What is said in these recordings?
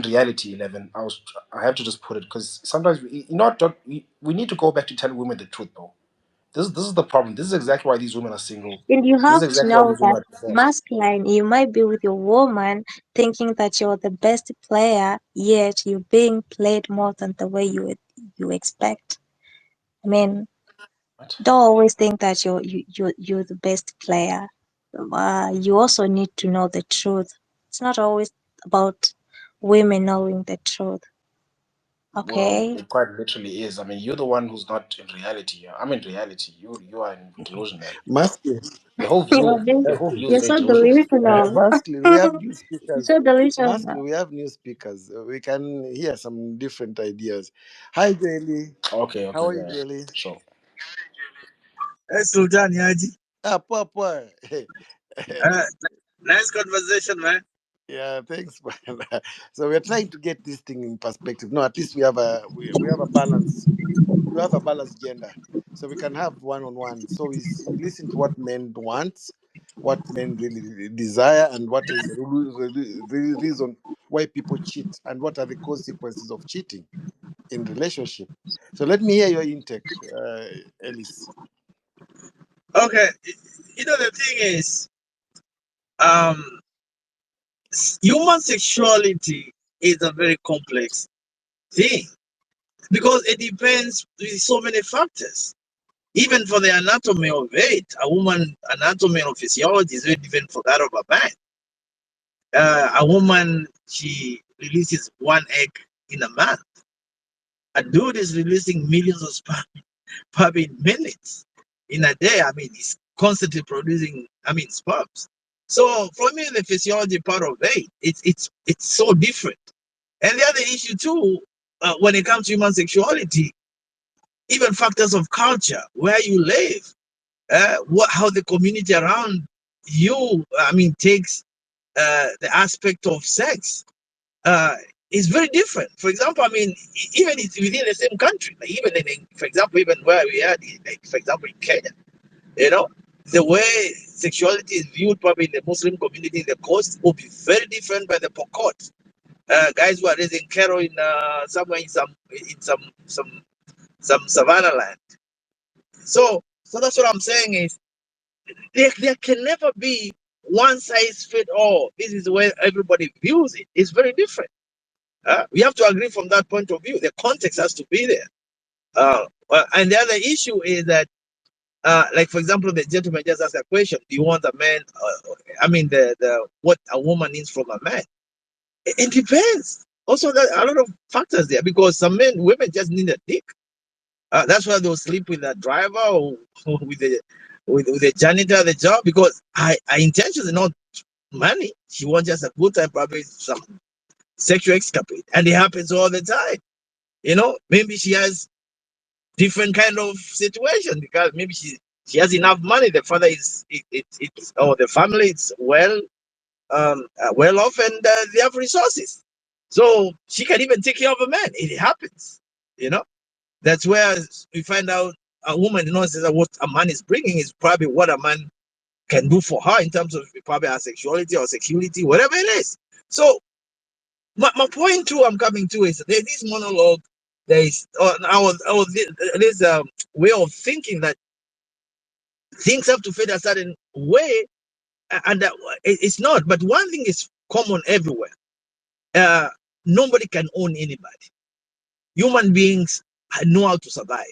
reality, 11. I have to just put it because sometimes we need to go back to telling women the truth, though. This is the problem. This is exactly why these women are single. And you This is have to exactly why know these women that are divorced. masculine, you might be with your woman thinking that you're the best player, yet you're being played more than the way you expect. I mean, What? don't always think that you're the best player. You also need to know the truth. It's not always about women knowing the truth. Well, Okay? it quite literally is. I mean, you're the one who's not in reality. I'm in reality. You are in delusion, man. Masculine, Your whole view is You're very so delusional. delusional. masculine, we have new You're speakers. so delusional. Masculine, we have new speakers. We can hear some different ideas. Hi, Joely. Okay, How okay, are you, yeah. Joely? So Hey, Sultan Yaji. Poor, poor. Uh, nice conversation, man. Yeah, thanks, man. So we're trying to get this thing in perspective. No, at least we have a balance. We have a balanced gender, so we can have one on one. So we listen to what men want, what men really desire, and what is the reason why people cheat, and what are the consequences of cheating in relationship. So let me hear your intake, Ellis. Okay, the thing is, um, human sexuality is a very complex thing because it depends with so many factors. Even for the anatomy of it, a woman anatomy or physiology is very different from that of a man. A woman, she releases one egg in a month. A dude is releasing millions of sperm in minutes in a day. I mean, he's constantly producing, sperms. So for me, the physiology part of it's so different. And the other issue too, when it comes to human sexuality, even factors of culture, where you live, how the community around you, takes the aspect of sex. Uh, is very different. For example, even it's within the same country, like even for example, even where we are, like for example in Kenya, you know, the way sexuality is viewed probably in the Muslim community in the coast will be very different by the Pokot. Guys who are raising cattle in somewhere in some savannah land. So that's what I'm saying is there can never be one size fit all. This is the way everybody views it. It's very different. We have to agree from that point of view. The context has to be there. And the other issue is that, like for example, the gentleman just asked a question: do you want a man? The what a woman needs from a man. It depends. Also, there are a lot of factors there because women just need a dick. That's why they'll sleep with a driver or with the janitor at the job because her intention is not money. She wants just a good time, probably some sexual escapade, and it happens all the time. Maybe she has different kind of situation because maybe she has enough money. The father or the family is well off, and they have resources, so she can even take care of a man. It happens. You know, that's where we find out a woman knows that what a man is bringing is probably what a man can do for her in terms of probably her sexuality or security, whatever it is. So my point too I'm coming to is there's this monologue, there is this way of thinking that things have to fit a certain way, and that it's not. But one thing is common everywhere: uh, nobody can own anybody. Human beings know how to survive,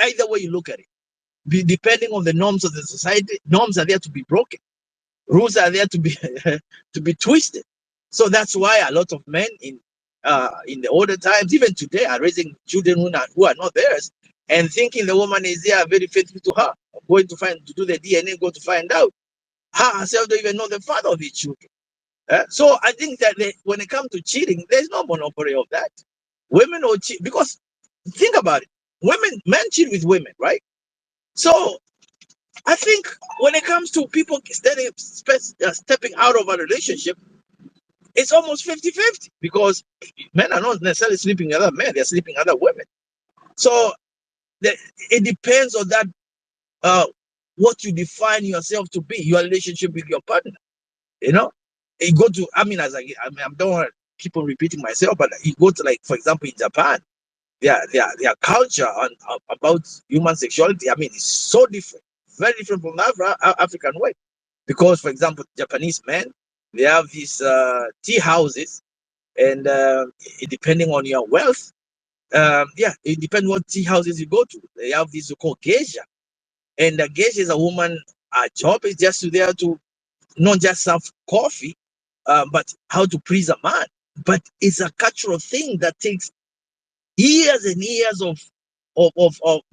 either way you look at it. Depending on the norms of the society, norms are there to be broken, rules are there to be to be twisted. So that's why a lot of men in the older times, even today, are raising children who are not theirs, and thinking the woman is there very faithful to her. Going to do the DNA, go to find out her herself don't even know the father of the children. So I think that when it comes to cheating, there's no monopoly of that. Women will cheat because think about it. Men cheat with women, right? So I think when it comes to people stepping out of a relationship, it's almost 50-50 because men are not necessarily sleeping with other men, they're sleeping with other women. So it depends on that, what you define yourself to be, your relationship with your partner. You know, you go to, as I don't want to keep on repeating myself, but you go to, like, for example, in Japan, their culture about human sexuality, I mean, it's so different, very different from the African way. Because, for example, Japanese men, they have these tea houses, and depending on your wealth, it depends what tea houses you go to. They have this called geisha, and the geisha is a woman. Her job is just there to not just serve coffee, but how to please a man. But it's a cultural thing that takes years and years of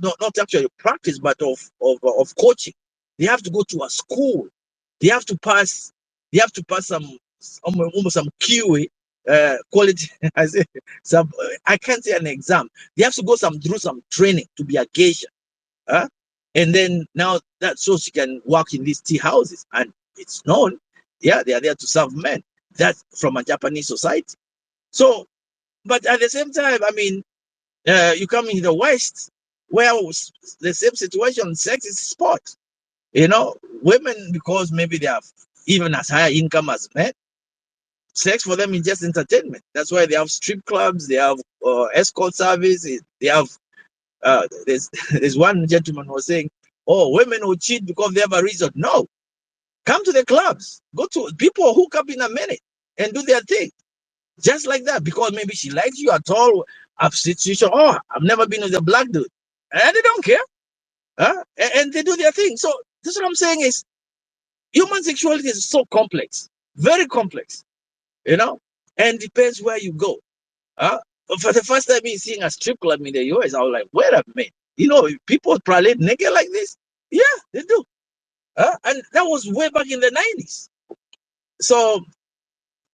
not actually practice, but of coaching. They have to go to a school. They have to pass. They have to pass almost some QA quality. I say some. I can't say an exam. They have to go through some training to be a geisha. And then now that so she can work in these tea houses, and it's known, they are there to serve men. That's from a Japanese society. So, but at the same time, I mean, you come in the West, where the same situation, sex is sport. Women, because maybe they have even as higher income as men, sex for them is just entertainment. That's why they have strip clubs, they have escort service, they have. There's one gentleman who was saying, "Oh, women will cheat because they have a reason." No, come to the clubs, go to people hook up in a minute and do their thing, just like that, because maybe she likes you at all. Situation. Oh, I've never been with a black dude, and they don't care, and they do their thing. So this is what I'm saying is, human sexuality is so complex, very complex, and depends where you go. For the first time seeing a strip club in the US, I was like, wait a minute, people probably naked like this? Yeah, they do. And that was way back in the 90s. So,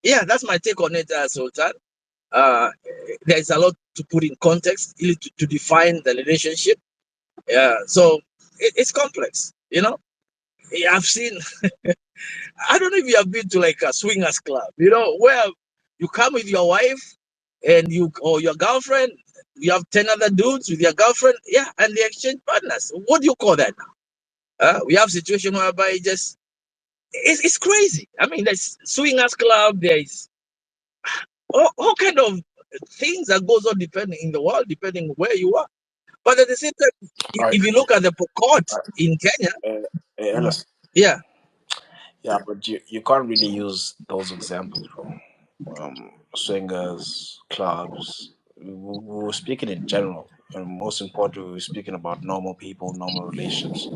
yeah, that's my take on it, Sultan. There's a lot to put in context to define the relationship. So it's complex, I've seen, I don't know if you have been to like a swingers club, where you come with your wife and or your girlfriend, you have 10 other dudes with your girlfriend, and they exchange partners. What do you call that now? We have situation whereby it's crazy. I mean, there's swingers club, there's all kind of things that goes on depending in the world, depending where you are. But at the same time, All right. if you look at the Pokot in Kenya, Ernest. yeah, But you can't really use those examples, bro. Swingers, clubs. We were speaking in general, and most importantly, we were speaking about normal people, normal relations.